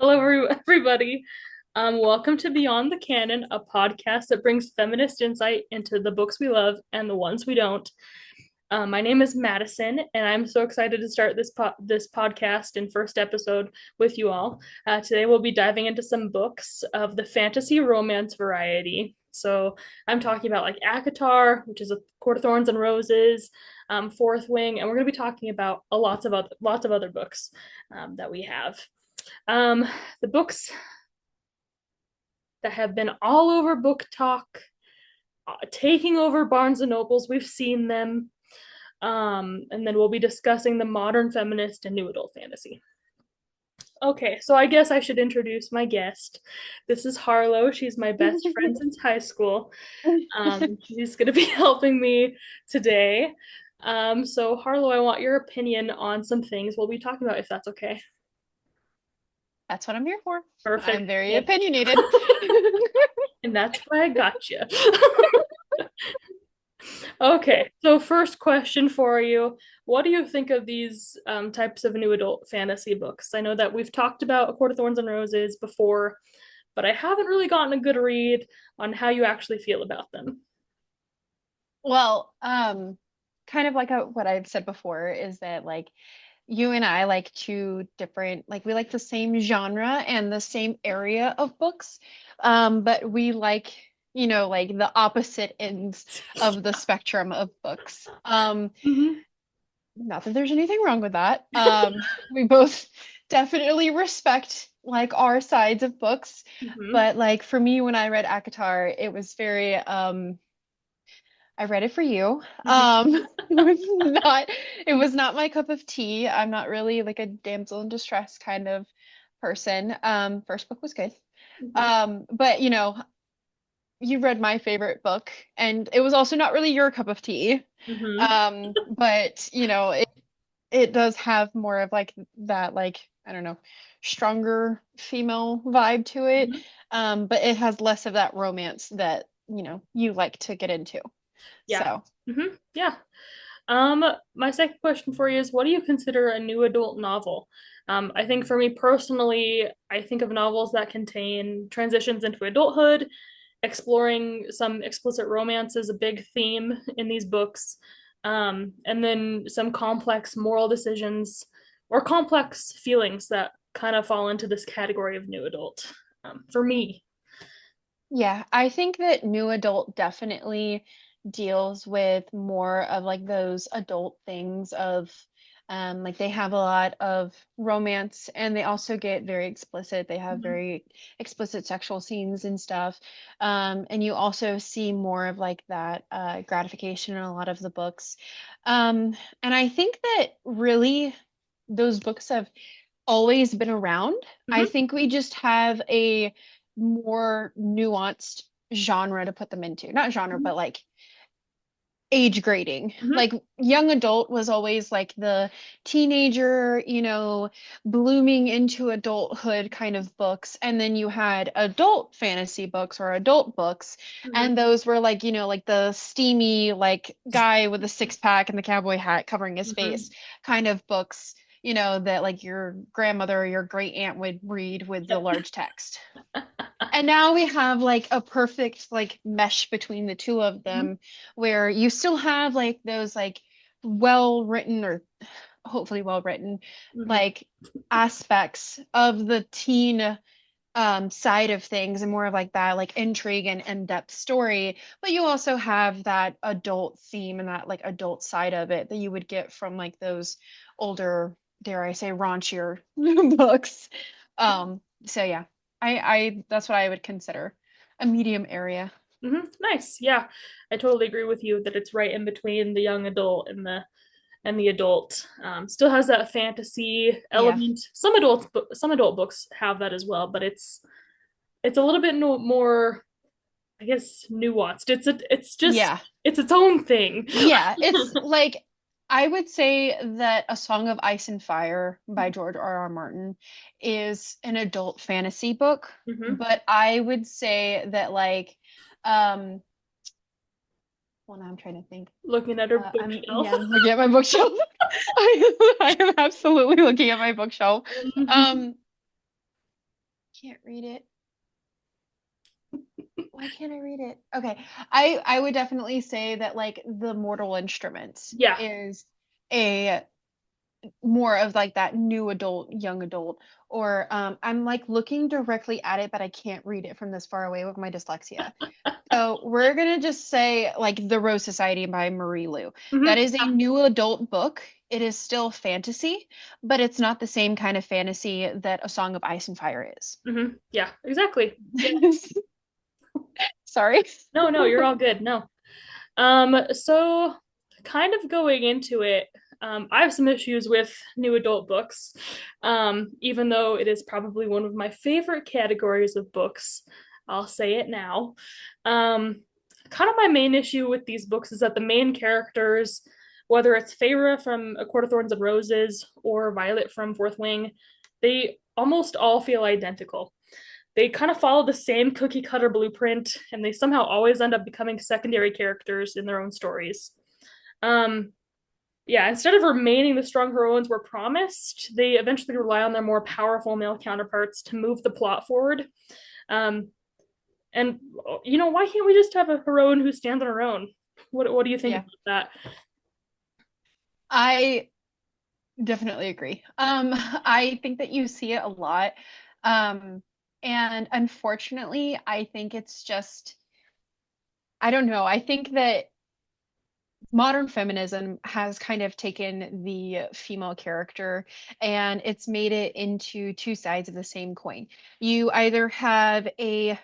Hello, everybody. Welcome to Beyond the Canon, a podcast that brings feminist insight into the books we love and the ones we don't. My name is Madison, and I'm so excited to start this podcast and first episode with you all. Today, we'll be diving into some books of the fantasy romance variety. So, I'm talking about like ACOTAR, which is a Court of Thorns and Roses, Fourth Wing, and we're going to be talking about lots of other books that we have. Um, the books that have been all over Book Talk, taking over Barnes and Nobles, we've seen them. And then we'll be discussing the modern feminist and new adult fantasy. Okay, so I guess I should introduce my guest. This is Harlow. She's my best friend since high school. She's going to be helping me today. So, Harlow, I want your opinion on some things we'll be talking about, if that's okay. That's what I'm here for. I'm Perfect. very Yep. opinionated. And that's why I got you. Okay, so first question for you. What do you think of these types of new adult fantasy books? I know that we've talked about A Court of Thorns and Roses before, but I haven't really gotten a good read on how you actually feel about them. Well, kind of like what I've said before is that like you and I like two different, like we like the same genre and the same area of books, but we like, like the opposite ends of the spectrum of books. Hmm. Not that there's anything wrong with that. We both definitely respect like our sides of books, Hmm. but like for me, when I read ACOTAR, it was very I read it for you. Hmm. It was not my cup of tea. I'm not really like a damsel in distress kind of person. First book was good. Hmm. But you read my favorite book, and it was also not really your cup of tea. Hmm. But it does have more of like that, like, I don't know, stronger female vibe to it. Hmm. But it has less of that romance that, you like to get into. Yeah. So, Yeah. My second question for you is, what do you consider a new adult novel? I think for me personally, I think of novels that contain transitions into adulthood. Exploring some explicit romance is a big theme in these books. And then some complex moral decisions or complex feelings that kind of fall into this category of new adult, for me. yeah, I think that new adult definitely deals with more of like those adult things of like they have a lot of romance and they also get very explicit. They have Mhm. very explicit sexual scenes and stuff. And you also see more of like that gratification in a lot of the books. And I think that really those books have always been around. I Mhm. think we just have a more nuanced genre to put them into. Not genre, Mhm. but like age grading. Mhm. Like young adult was always like the teenager, blooming into adulthood kind of books. And then you had adult fantasy books or adult books. Mhm. And those were like, like the steamy, like guy with the six pack and the cowboy hat covering his face Mhm. kind of books. That like your grandmother or your great aunt would read with the Yep. large text. And now we have like a perfect like mesh between the two of Mhm. them where you still have like those like well written or hopefully well written Mhm. like aspects of the teen side of things and more of like that like intrigue and in-depth story, but you also have that adult theme and that like adult side of it that you would get from like those older, dare I say, raunchier books. So yeah, I that's what I would consider a medium area. Nice. Yeah, I totally agree with you that it's right in between the young adult and the adult. Still has that fantasy Yeah. element. Some adult books have that as well, but it's a little bit more, I guess, nuanced. Yeah. It's its own thing. Yeah, it's like I would say that A Song of Ice and Fire by George R. R. Martin is an adult fantasy book, Hmm. but I would say that like um well now I'm trying to think. Looking at her I'm bookshelf. yeah, I'm looking at my bookshelf. I am absolutely looking at my bookshelf. Mhm. Um can't read it. Why can't I read it? Okay. I would definitely say that like the Mortal Instruments Yeah. is a more of like that new adult, young adult, or I'm like looking directly at it, but I can't read it from this far away with my dyslexia. So we're gonna just say like The Rose Society by Marie Lu. That Hmm. is a new adult book. It is still fantasy, but it's not the same kind of fantasy that A Song of Ice and Fire is. Hmm. Yeah, exactly. Yeah. Sorry. No, no, you're all good. No. So kind of going into it, I have some issues with new adult books, even though it is probably one of my favorite categories of books. I'll say it now. Um, Kind of my main issue with these books is that the main characters, whether it's Feyre from A Court of Thorns and Roses or Violet from Fourth Wing, they almost all feel identical. They kind of follow the same cookie cutter blueprint, and they somehow always end up becoming secondary characters in their own stories. Um, yeah, instead of remaining the strong heroines were promised, they eventually rely on their more powerful male counterparts to move the plot forward. Um, and why can't we just have a heroine who stands on her own? What do you think Yeah, about that? I definitely agree. I think that you see it a lot. Um, and unfortunately, I think it's just, I don't know. I think that modern feminism has kind of taken the female character and it's made it into two sides of the same coin. You either have a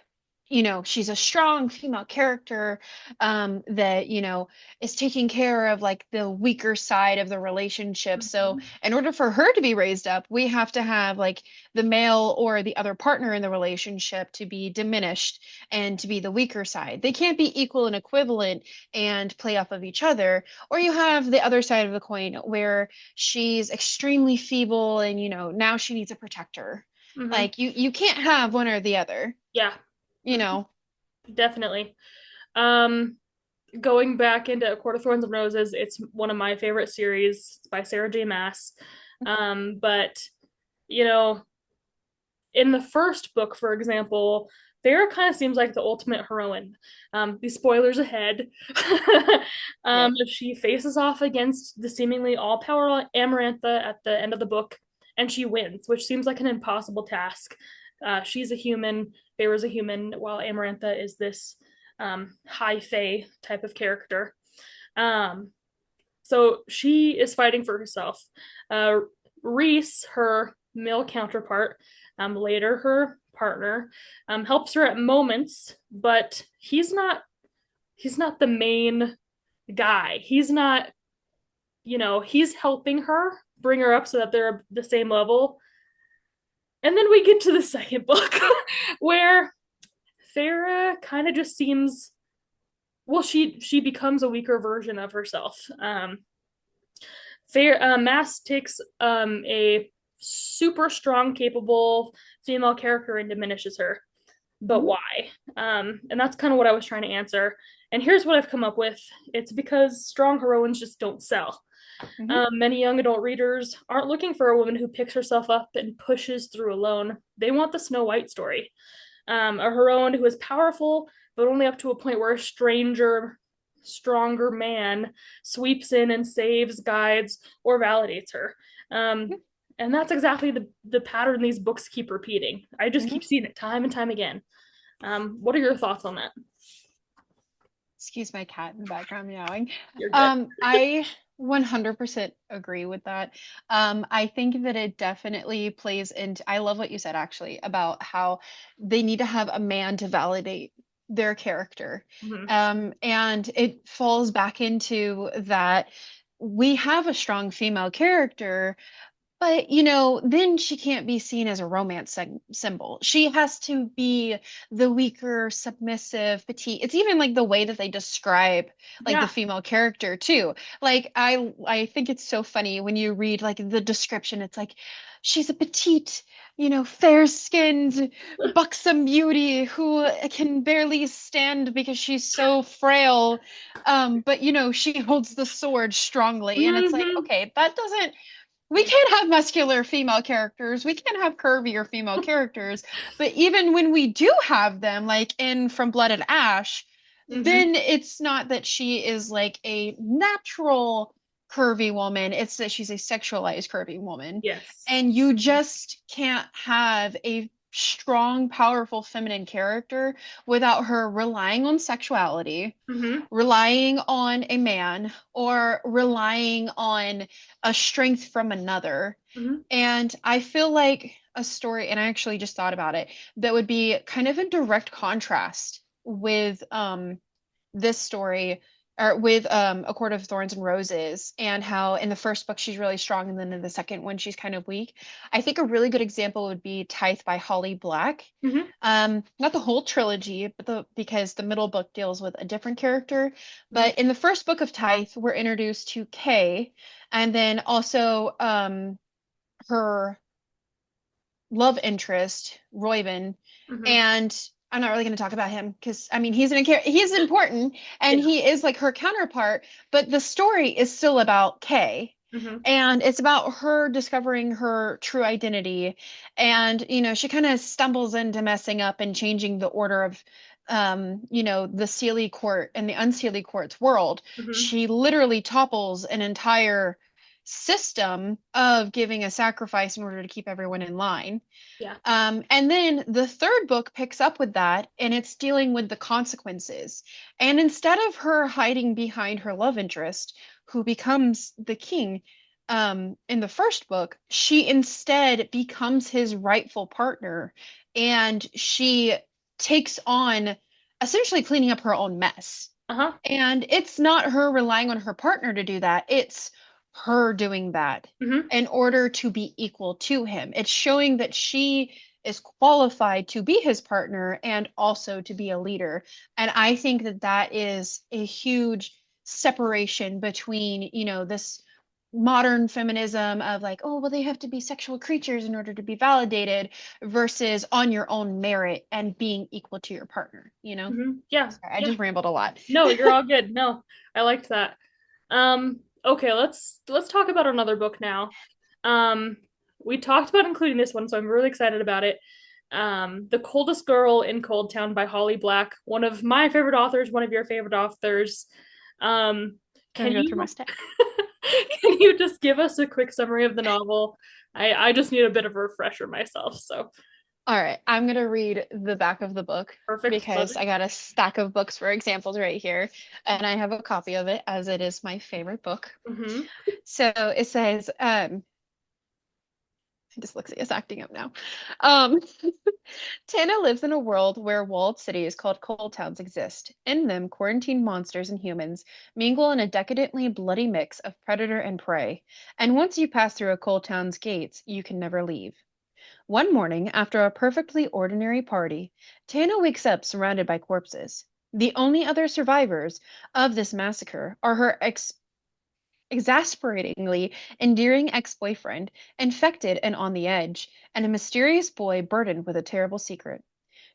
she's a strong female character that, is taking care of like the weaker side of the relationship. So, Mhm. in order for her to be raised up, we have to have like the male or the other partner in the relationship to be diminished and to be the weaker side. They can't be equal and equivalent and play off of each other. Or you have the other side of the coin where she's extremely feeble and, now she needs a protector. Mhm. Like you can't have one or the other, Yeah. you Mhm. know. Definitely. Um, Going back into A Court of Thorns and Roses, it's one of my favorite series. It's by Sarah J. Maas. But you know, in the first book, for example, Farrah kind of seems like the ultimate heroine. These spoilers ahead. Yep. She faces off against the seemingly all-powerful Amarantha at the end of the book, and she wins, which seems like an impossible task. She's a human, Farrah's a human, while Amarantha is this high fae type of character. Um, so she is fighting for herself. Uh, Reese, her male counterpart, later her partner, helps her at moments, but he's not the main guy. He's not, he's helping her bring her up so that they're the same level. And then we get to the second book where Farah kind of just seems well, she becomes a weaker version of herself. Mass takes a super strong, capable female character and diminishes her. But Mhm. why? And that's kind of what I was trying to answer. And here's what I've come up with. It's because strong heroines just don't sell. Mhm. Many young adult readers aren't looking for a woman who picks herself up and pushes through alone. They want the Snow White story. A heroine who is powerful, but only up to a point where a stranger, stronger man sweeps in and saves, guides, or validates her. Um, and that's exactly the pattern these books keep repeating. I just Mhm. keep seeing it time and time again. What are your thoughts on that? Excuse my cat in the background meowing. You're good. I 100% agree with that. I think that it definitely plays into, I love what you said actually about how they need to have a man to validate their character. Mm-hmm. And it falls back into that we have a strong female character, but, then she can't be seen as a romance symbol. She has to be the weaker, submissive, petite. It's even like the way that they describe like the Yeah. female character too. Like I think it's so funny when you read like the description. It's like she's a petite, fair-skinned, buxom beauty who can barely stand because she's so frail. But she holds the sword strongly, and it's like, Mm-hmm. okay, that doesn't we can't have muscular female characters. We can't have curvier female characters. But even when we do have them, like in From Blood and Ash, Mm-hmm. then it's not that she is like a natural curvy woman. It's that she's a sexualized curvy woman. Yes. And you just can't have a strong, powerful feminine character without her relying on sexuality, Mm-hmm. relying on a man, or relying on a strength from another. Mm-hmm. And I feel like a story, and I actually just thought about it, that would be kind of in direct contrast with this story or with A Court of Thorns and Roses, and how in the first book she's really strong and then in the second one she's kind of weak. I think a really good example would be Tithe by Holly Black. Mm-hmm. Not the whole trilogy, but because the middle book deals with a different character. Mm-hmm. But in the first book of Tithe, we're introduced to Kay, and then also her love interest, Royven, Mm-hmm. and I'm not really going to talk about him because I mean he's important and Yeah. he is like her counterpart, but the story is still about Kay. Mm-hmm. And it's about her discovering her true identity. And, she kind of stumbles into messing up and changing the order of, the Seelie court and the Unseelie court's world. Mm-hmm. She literally topples an entire system of giving a sacrifice in order to keep everyone in line. Yeah. And then the third book picks up with that, and it's dealing with the consequences. And instead of her hiding behind her love interest, who becomes the king, in the first book, she instead becomes his rightful partner, and she takes on essentially cleaning up her own mess. Uh-huh. And it's not her relying on her partner to do that. It's her doing that Mm-hmm. in order to be equal to him. It's showing that she is qualified to be his partner and also to be a leader. And I think that that is a huge separation between, this modern feminism of like, oh, well, they have to be sexual creatures in order to be validated versus on your own merit and being equal to your partner. Mm-hmm. Yeah. Sorry, I Yeah. just rambled a lot. No, you're all good. No, I liked that. Okay, let's talk about another book now. Um, we talked about including this one, so I'm really excited about it. The Coldest Girl in Cold Town by Holly Black, one of my favorite authors, one of your favorite authors. Um, Gonna can go through my you stack. can you just give us a quick summary of the novel? I just need a bit of a refresher myself, so All right, I'm gonna read the back of the book perfect. Love because it. I got a stack of books for examples right here, and I have a copy of it as it is my favorite book. Mm-hmm. So it says, dyslexia is acting up now. Um, Tana lives in a world where walled cities called coal towns exist. In them, quarantined monsters and humans mingle in a decadently bloody mix of predator and prey. And once you pass through a coal town's gates, you can never leave. One morning, after a perfectly ordinary party, Tana wakes up surrounded by corpses. The only other survivors of this massacre are her exasperatingly endearing ex-boyfriend, infected and on the edge, and a mysterious boy burdened with a terrible secret.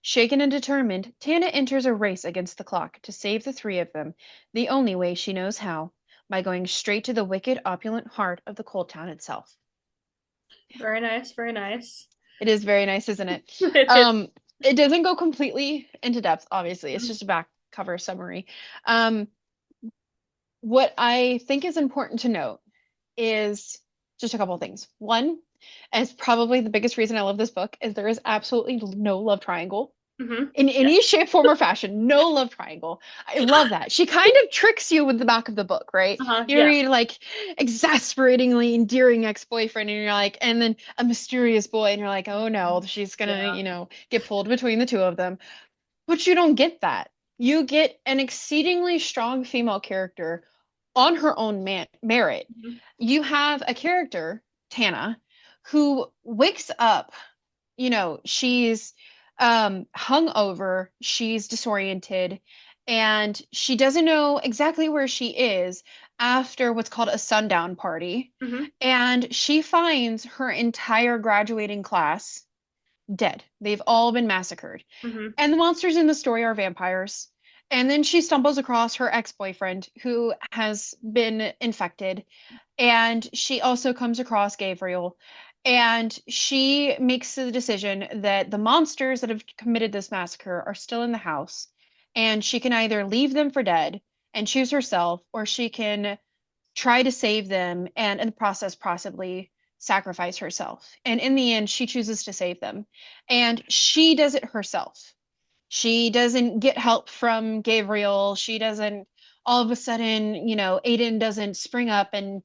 Shaken and determined, Tana enters a race against the clock to save the three of them, the only way she knows how, by going straight to the wicked, opulent heart of the coal town itself. Very nice, very nice. It is very nice, isn't it? It is. Um, it doesn't go completely into depth, obviously. It's just a back cover summary. Um, what I think is important to note is just a couple of things. One, and it's probably the biggest reason I love this book, is there is absolutely no love triangle Mm-hmm. in Yeah. any shape, form, or fashion. No love triangle. I love that. She kind of tricks you with the back of the book, right? Uh-huh. You Yeah. read like exasperatingly endearing ex-boyfriend, and you're like, and then a mysterious boy, and you're like, oh no, she's gonna, Yeah. get pulled between the two of them. But you don't get that. You get an exceedingly strong female character on her own merit. Mm-hmm. You have a character, Tana, who wakes up, she's hungover, she's disoriented, and she doesn't know exactly where she is after what's called a sundown party. Mm-hmm. And she finds her entire graduating class dead. They've all been massacred. Mm-hmm. And the monsters in the story are vampires. And then she stumbles across her ex-boyfriend who has been infected. And she also comes across Gabriel. And she makes the decision that the monsters that have committed this massacre are still in the house. And she can either leave them for dead and choose herself, or she can try to save them and in the process possibly sacrifice herself. And in the end, she chooses to save them. And she does it herself. She doesn't get help from Gabriel. She doesn't all of a sudden, Aiden doesn't spring up and,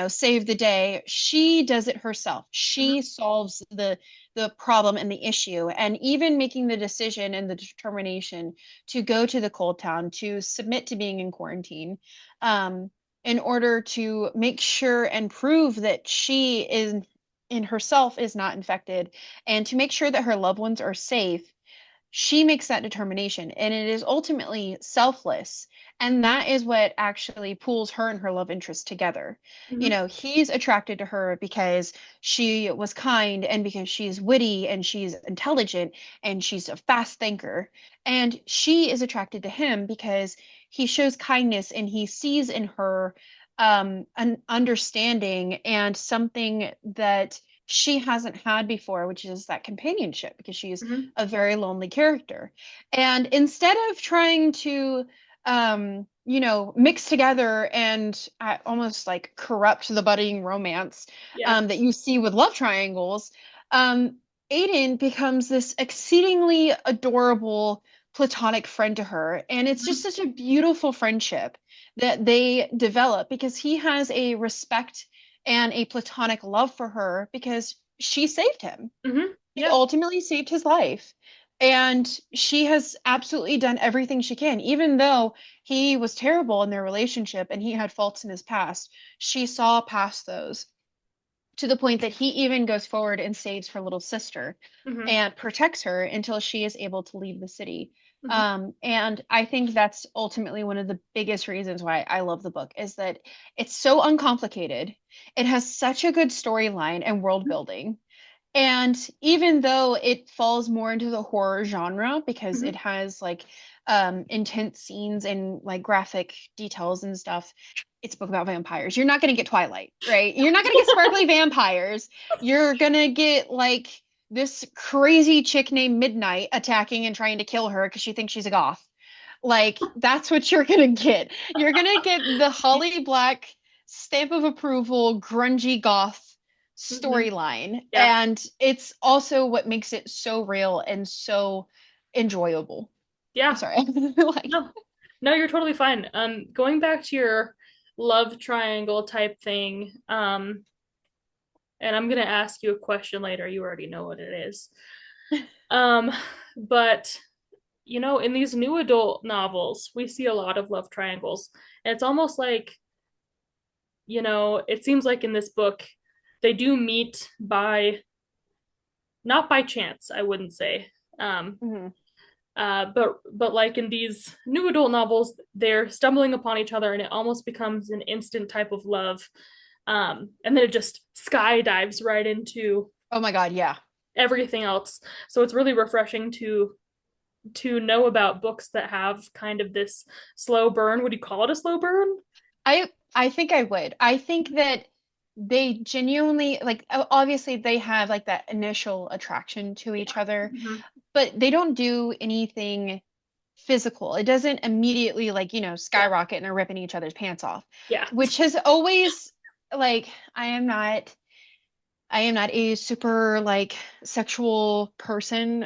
save the day. She does it herself. Mhm. She solves the problem and the issue. And even making the decision and the determination to go to the cold town, to submit to being in quarantine, um, in order to make sure and prove that she is in herself is not infected, and to make sure that her loved ones are safe, she makes that determination, and it is ultimately selfless. And that is what actually pulls her and her love interest together. Mhm. He's attracted to her because she was kind and because she's witty and she's intelligent and she's a fast thinker. And she is attracted to him because he shows kindness and he sees in her an understanding and something that she hasn't had before, which is that companionship because she's Mhm. a very lonely character. And instead of trying to, mix together and almost like corrupt the budding romance Yeah. that you see with love triangles, um, Aiden becomes this exceedingly adorable platonic friend to her. And it's just Mhm. such a beautiful friendship that they develop because he has a respect and a platonic love for her because she saved him. Mhm. She Yeah. ultimately saved his life. And she has absolutely done everything she can, even though he was terrible in their relationship and he had faults in his past. She saw past those to the point that he even goes forward and saves her little sister Mhm. and protects her until she is able to leave the city. Mhm. And I think that's ultimately one of the biggest reasons why I love the book is that it's so uncomplicated. It has such a good storyline and world building. And even though it falls more into the horror genre because it Mhm. has like intense scenes and like graphic details and stuff, it's a book about vampires. You're not going to get Twilight, right? You're not going to get sparkly vampires. You're going to get like this crazy chick named Midnight attacking and trying to kill her because she thinks she's a goth. Like that's what you're going to get. You're going to get the Holly Black stamp of approval, grungy goth Mhm. storyline. Yeah. And it's also what makes it so real and so enjoyable. I'm Yeah. sorry. Like, No. No, you're totally fine. Going back to your love triangle type thing, and I'm gonna ask you a question later. You already know what it is. Um, but in these new adult novels, we see a lot of love triangles. And it's almost like, it seems like in this book, they do meet by not by chance, I wouldn't say. Um, mhm. but like in these new adult novels, they're stumbling upon each other, and it almost becomes an instant type of love. And then it just skydives right into Oh my God, yeah. everything else. So it's really refreshing to know about books that have kind of this slow burn. Would you call it a slow burn? I think I would. I think that they genuinely like obviously they have like that initial attraction to Yeah. each other, Mm-hmm. but they don't do anything physical. It doesn't immediately like, Yeah. skyrocket and they're ripping each other's pants off, Yeah. which has always like I am not a super like sexual person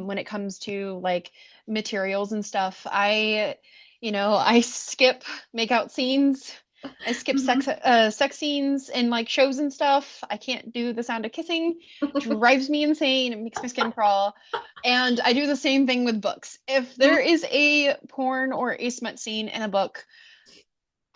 when it comes to like materials and stuff. I skip makeout scenes. I skip Mm-hmm. sex scenes in like shows and stuff. I can't do the sound of kissing. Drives me insane. It makes my skin crawl. And I do the same thing with books. If there is a porn or a smut scene in a book,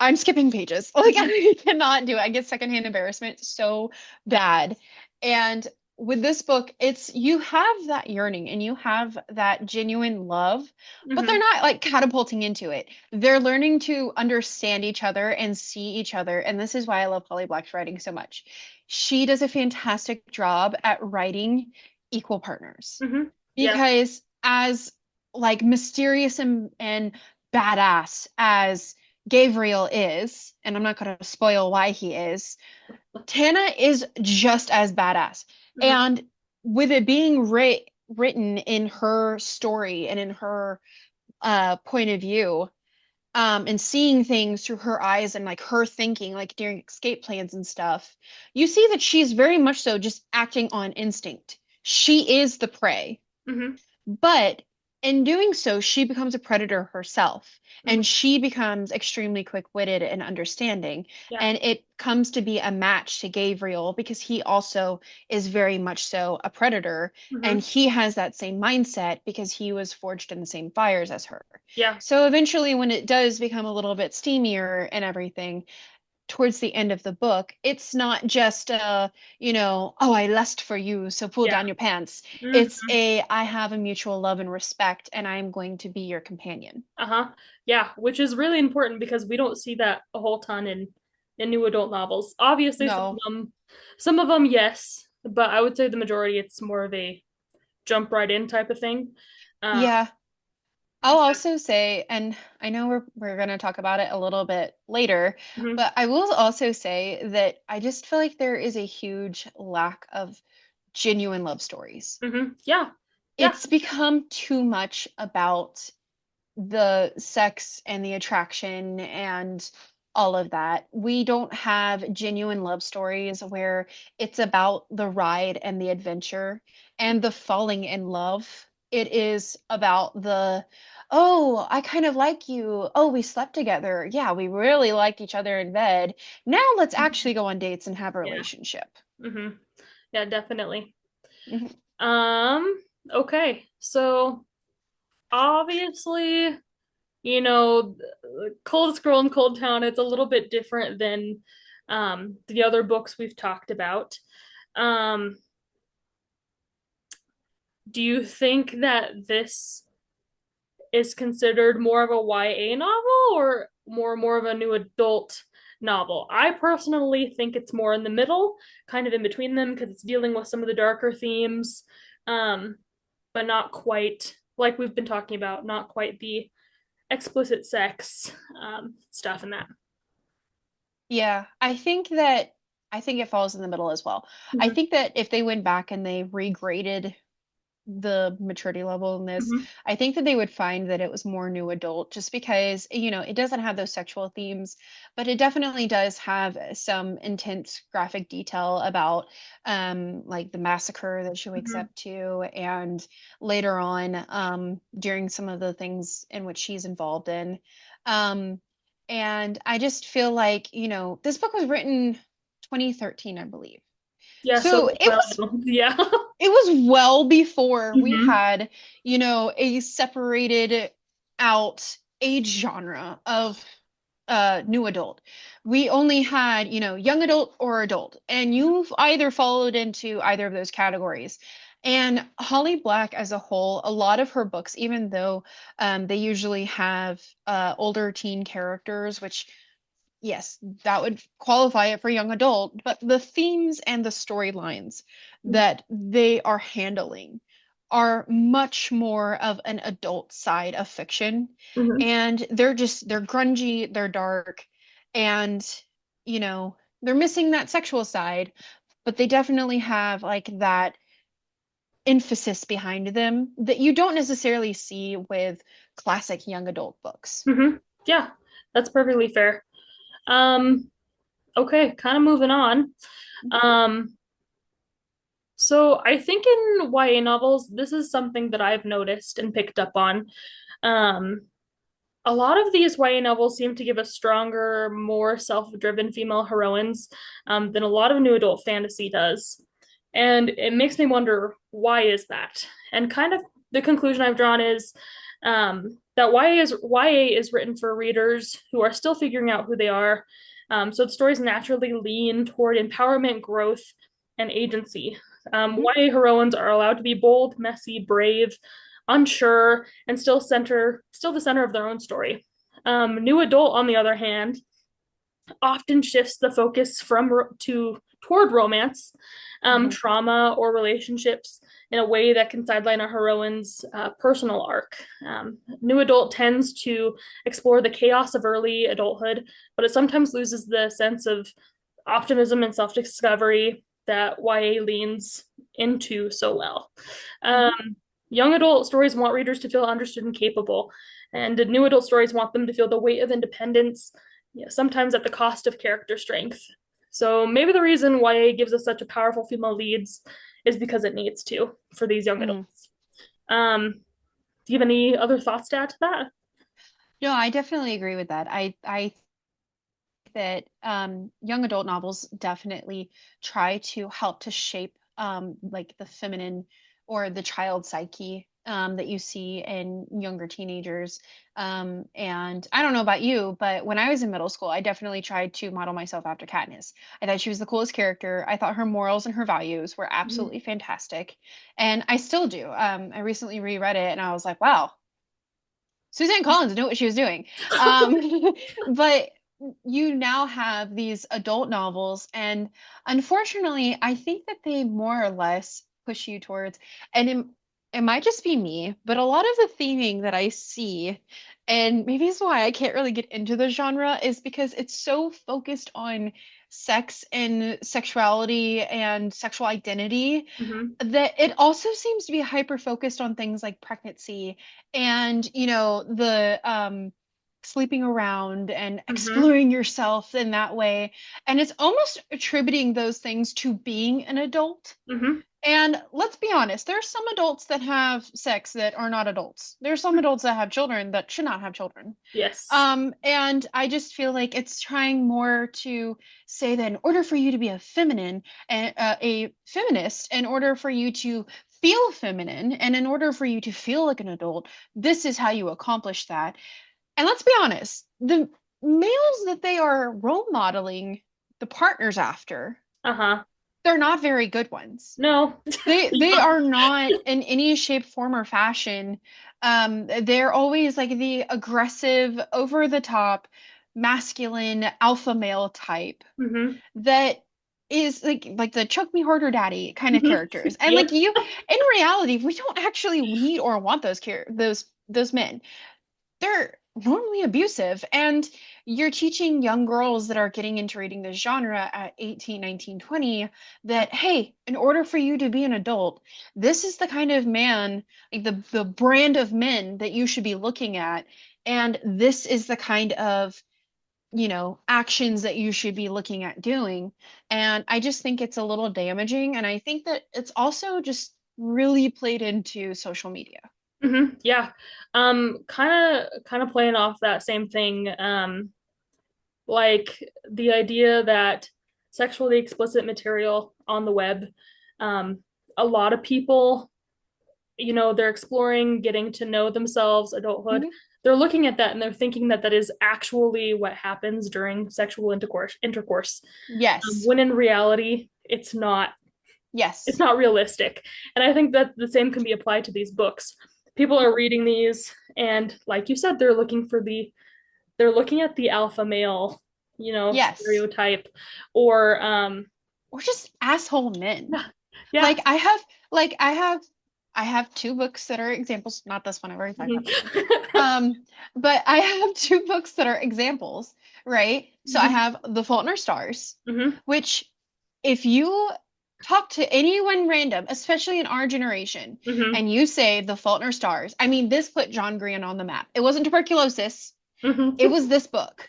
I'm skipping pages. Like I cannot do it. I get secondhand embarrassment so bad. And with this book, it's you have that yearning and you have that genuine love, but they're Mm-hmm. not like catapulting into it. They're learning to understand each other and see each other. And this is why I love Holly Black's writing so much. She does a fantastic job at writing equal partners Mm-hmm. Yeah. because as like mysterious and badass as Gabriel is, and I'm not going to spoil why he is, Tana is just as badass. Mhm. And with it being written in her story and in her point of view, and seeing things through her eyes and like her thinking, like during escape plans and stuff, you see that she's very much so just acting on instinct. She is the prey. Mhm. But in doing so, she becomes a predator herself, Mhm. and she becomes extremely quick-witted and understanding. Yeah. And it comes to be a match to Gabriel because he also is very much so a predator, and Mhm. he has that same mindset because he was forged in the same fires as her. Yeah. So eventually, when it does become a little bit steamier and everything, towards the end of the book, it's not just oh, I lust for you, so pull Yeah. down your pants. It's Mhm. a I have a mutual love and respect, and I'm going to be your companion. Uh-huh. Yeah, which is really important because we don't see that a whole ton in new adult novels. Obviously, No. some of them, yes, but I would say the majority it's more of a jump right in type of thing. Uh, Yeah. I'll also say, and I know we're going to talk about it a little bit later, mhm. but I will also say that I just feel like there is a huge lack of genuine love stories. Yeah. Yeah. It's become too much about the sex and the attraction and all of that. We don't have genuine love stories where it's about the ride and the adventure and the falling in love. It is about the, oh, I kind of like you. Oh, we slept together. Yeah, we really liked each other in bed. Now let's actually go on dates and have a Yeah. relationship. hmm Yeah, definitely. Mhm. Um, okay. So obviously, Cold Scroll and Cold Town, it's a little bit different than the other books we've talked about. Um, do you think that this is considered more of a YA novel or more of a new adult novel? I personally think it's more in the middle, kind of in between them, because it's dealing with some of the darker themes, um, but not quite like we've been talking about, not quite the explicit sex stuff in that. Yeah, I think it falls in the middle as well. I Mm-hmm. think that if they went back and they regraded the maturity level in this, Mm-hmm. I think that they would find that it was more new adult just because, it doesn't have those sexual themes, but it definitely does have some intense graphic detail about like the massacre that she wakes Mm-hmm. up to and later on during some of the things in which she's involved in. Um and I just feel like, this book was written 2013, I believe. Yeah, So so well, yeah. it was well before we Mm-hmm. had, a separated out age genre of new adult. We only had, young adult or adult, and you've either followed into either of those categories. And Holly Black as a whole, a lot of her books, even though they usually have older teen characters, which yes, that would qualify it for young adult, but the themes and the storylines that they are handling are much more of an adult side of fiction. Mm-hmm. And they're grungy, they're dark, and, they're missing that sexual side, but they definitely have like that emphasis behind them that you don't necessarily see with classic young adult books. Mm-hmm. Yeah, that's perfectly fair. Um, okay, kind of moving on. Um, so I think in YA novels, this is something that I've noticed and picked up on. Um, a lot of these YA novels seem to give us stronger, more self-driven female heroines than a lot of new adult fantasy does. And it makes me wonder, why is that? And kind of the conclusion I've drawn is that YA is written for readers who are still figuring out who they are. So the stories naturally lean toward empowerment, growth, and agency. YA heroines are allowed to be bold, messy, brave, unsure, and still the center of their own story. New adult, on the other hand, often shifts the focus to toward romance, Hmm. trauma, or relationships in a way that can sideline a heroine's personal arc. New Adult tends to explore the chaos of early adulthood, but it sometimes loses the sense of optimism and self discovery that YA leans into so well. Hmm. Young adult stories want readers to feel understood and capable, and new adult stories want them to feel the weight of independence, sometimes at the cost of character strength. So maybe the reason YA gives us such a powerful female leads is because it needs to for these young Mm. adults. Do you have any other thoughts to add to that? No, I definitely agree with that. I that young adult novels definitely try to help to shape like the feminine or the child psyche that you see in younger teenagers. And I don't know about you, but when I was in middle school, I definitely tried to model myself after Katniss. I thought she was the coolest character. I thought her morals and her values were Mm-hmm. absolutely fantastic. And I still do. I recently reread it and I was like, wow, Suzanne Collins knew what she was doing. But you now have these adult novels, and unfortunately, I think that they more or less push you towards, and it might just be me, but a lot of the theming that I see, and maybe it's why I can't really get into the genre, is because it's so focused on sex and sexuality and sexual identity Mm-hmm. that it also seems to be hyper focused on things like pregnancy and the sleeping around and Mm-hmm. exploring yourself in that way, and it's almost attributing those things to being an adult. Mm-hmm. And let's be honest, there are some adults that have sex that are not adults. There are some adults that have children that should not have children. Yes. And I just feel like it's trying more to say that in order for you to be a feminine and a feminist, in order for you to feel feminine, and in order for you to feel like an adult, this is how you accomplish that. And let's be honest, the males that they are role modeling the partners after, Uh-huh. they're not very good ones. No. They Yeah. are not in any shape, form, or fashion. They're always like the aggressive, over the top, masculine alpha male type Mm-hmm. that is like the choke me harder daddy kind of Mm-hmm. characters. And Yep. like you, in reality, we don't actually need or want those men. They're normally abusive, and you're teaching young girls that are getting into reading this genre at 18, 19, 20 that hey, in order for you to be an adult, this is the kind of man, like the brand of men that you should be looking at, and this is the kind of actions that you should be looking at doing. And I just think it's a little damaging, and I think that it's also just really played into social media. Yeah. Kind of playing off that same thing. Like the idea that sexually explicit material on the web, um, a lot of people, they're exploring getting to know themselves, adulthood. Mhm. They're looking at that and they're thinking that that is actually what happens during sexual intercourse, Yes. when in reality, it's Yes. not realistic. And I think that the same can be applied to these books. People Mhm. are reading these and like you said, they're looking at the alpha male, Yes. stereotype or Or just asshole men. yeah. Yeah. Like I have two books that are examples, not this one, I've already talked about this one. Mhm. But I have two books that are examples, right? So I Mhm. have The Fault in Our Stars, Mhm. which if you talk to anyone random, especially in our generation, Mhm. and you say The Fault in Our Stars, I mean, this put John Green on the map. It wasn't tuberculosis, Mhm. it was this book.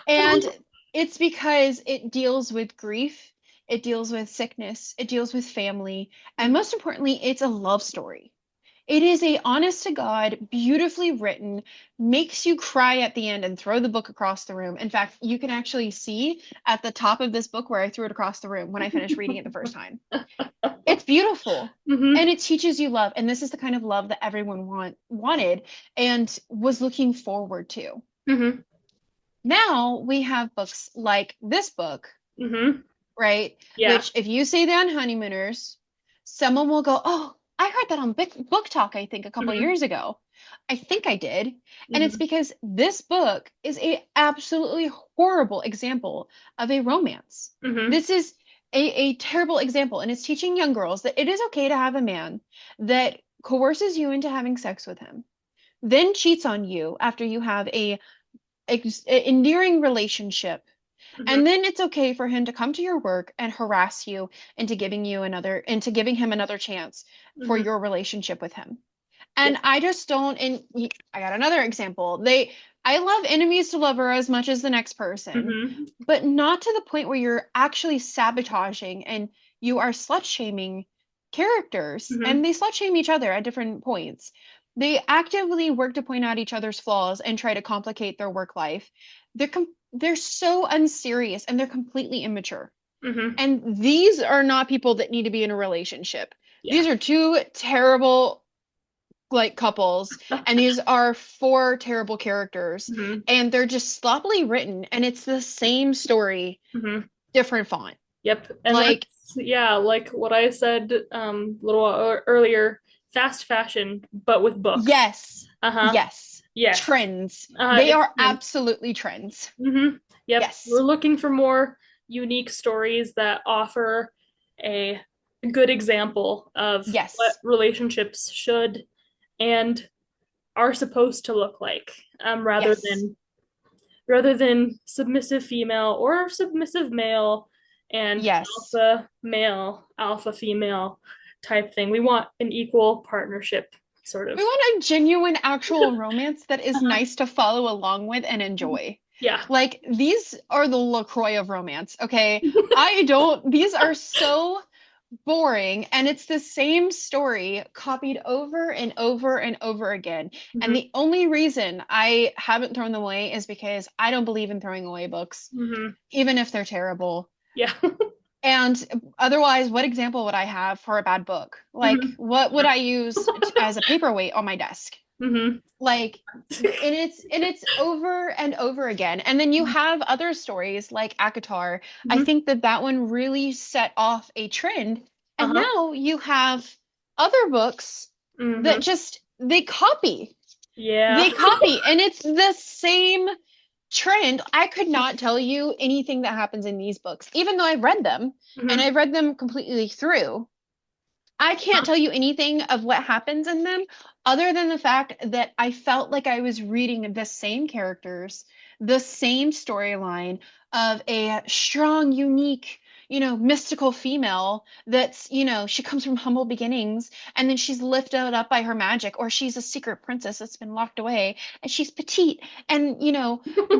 And it's because it deals with grief, it deals with sickness, it deals with family, and most importantly, it's a love story. It is a honest to God, beautifully written, makes you cry at the end and throw the book across the room. In fact, you can actually see at the top of this book where I threw it across the room when I finished reading it the first time. It's beautiful. And Mhm. it teaches you love. And this is the kind of love that everyone wanted and was looking forward to. Mhm. Now we have books like this book, Mhm. right? Yeah. Which, if you say that on Honeymooners, someone will go, "Oh, I heard that on Book Talk, I think, a couple Mhm. years ago." I think I did. And it's Mm-hmm. because this book is a absolutely horrible example of a romance. Mm-hmm. This is a terrible example, and it's teaching young girls that it is okay to have a man that coerces you into having sex with him, then cheats on you after you have a endearing relationship. Mm-hmm. And then it's okay for him to come to your work and harass you into giving him another chance for Mm-hmm. your relationship with him. Yeah. And I just don't, and I got another example. I love enemies to lover as much as the next person, Mm-hmm. but not to the point where you're actually sabotaging and you are slut shaming characters, Mm-hmm. and they slut shame each other at different points. They actively work to point out each other's flaws and try to complicate their work life. They're so unserious and they're completely immature. Mm-hmm. And these are not people that need to be in a relationship. Yeah. These are two terrible like couples, and these are four terrible characters, Mm-hmm. and they're just sloppily written, and it's the same story, Mm-hmm. different font. Yep. And Like, that's, yeah, like what I said a little while earlier, fast fashion, but with books. yes, Uh-huh. yes, Yes. trends. They It's are absolutely trends. mm-hmm. Yep. We're Yes, looking for more unique stories that offer a good example of what yes, relationships should and are supposed to look like, yes, rather than submissive female or submissive male and yes. alpha male, alpha female type thing. We want an equal partnership, sort We of. want a genuine, actual romance that is Uh-huh. nice to follow along with and enjoy. Yeah. Like, these are the LaCroix of romance, okay? These are so boring, and it's the same story copied over and over and over again. And Hmm. the only reason I haven't thrown them away is because I don't believe in throwing away books, Hmm. even if they're terrible. Yeah. And otherwise, what example would I have for a bad book? Like, Hmm. what would Yeah. I use as a paperweight on my desk? Hmm. Like, and it's over and over again. And then you have other stories like Akatar. I Hmm. think that that one really set off a trend. And Uh-huh. now you have other books that Hmm. just they copy. Yeah. They copy, and it's the same trend. I could not tell you anything that happens in these books, even though I've read them and Hmm. I've read them completely through. I can't tell you anything of what happens in them other than the fact that I felt like I was reading the same characters, the same storyline of a strong, unique, mystical female that's, she comes from humble beginnings and then she's lifted up by her magic, or she's a secret princess that's been locked away and she's petite and,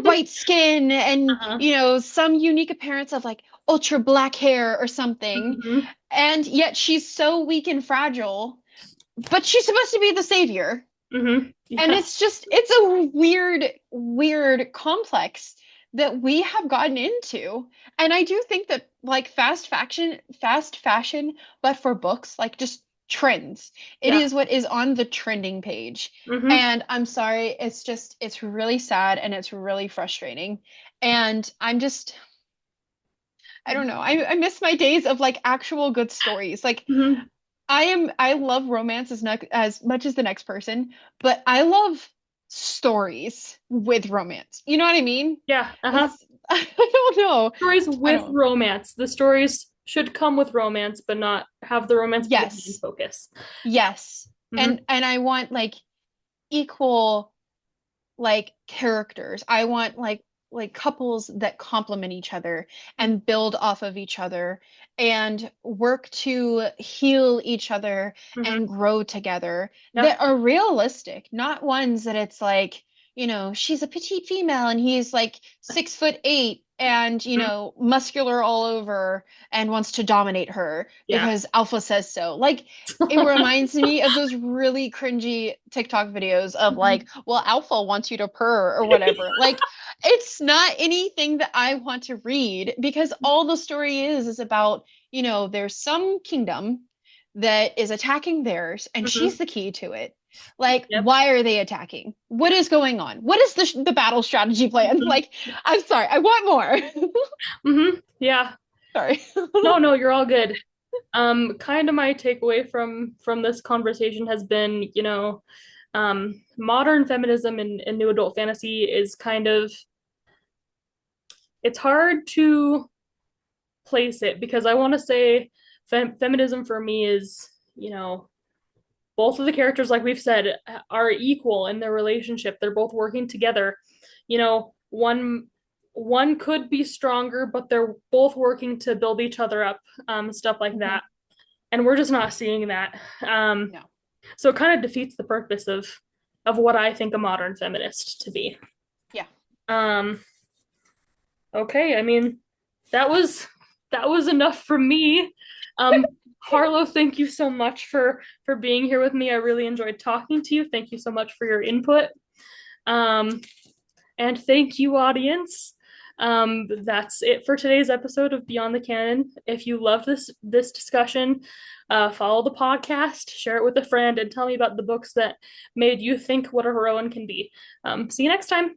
white skin and, Uh-huh. some unique appearance of like ultra black hair or something, Hmm. and yet she's so weak and fragile, but she's supposed to be the savior. Hmm. And Yeah. it's a weird, weird complex that we have gotten into. And I do think that like fast fashion, but for books, like just trends. It Yeah. is what is on the trending page. Hmm. And I'm sorry, it's really sad and it's really frustrating. And I don't know. I miss my days of like actual good stories. Like, Hmm. I love romance as much as the next person, but I love stories with romance. You know what I mean? Yeah. Uh-huh. It's I don't know. Stories I with don't. romance. The stories should come with romance, but not have the romance be the main Yes. focus. Yes. Hmm. And I want like equal like characters. I want like couples that complement each other and build off of each other and work to heal each other Hmm. and grow together, Yeah. that are realistic, not ones that it's like, she's a petite female and he's like 6'8" and, Mhm. muscular all over and wants to dominate her Yeah. because alpha says so. Like, it reminds me of those really cringy TikTok videos of Mhm. like, well, Alpha wants you to purr or whatever. Like, it's not anything that I want to read because all the story is about, there's some kingdom that is attacking theirs and she's Mhm. the key to it. Like, Yep. why are they attacking? What Yeah. is going on? What is the battle strategy plan? Mhm. Like, I'm sorry, I want more. Yeah. Sorry. No, no, you're all good. Kind of my takeaway from this conversation has been, Modern feminism and new adult fantasy is kind of, it's hard to place it because I want to say feminism for me is, both of the characters, like we've said, are equal in their relationship. They're both working together. One could be stronger, but they're both working to build each other up, stuff like Hmm. that. And we're just not seeing that. No. So it kind of defeats the purpose of what I think a modern feminist to be. Yeah. Um, okay, I mean, that was that was enough from me. Um, Harlow, thank you so much for being here with me. I really enjoyed talking to you. Thank you so much for your input. Um, and thank you, audience. That's it for today's episode of Beyond the Canon. If you loved this discussion, follow the podcast, share it with a friend, and tell me about the books that made you think what a heroine can be. See you next time.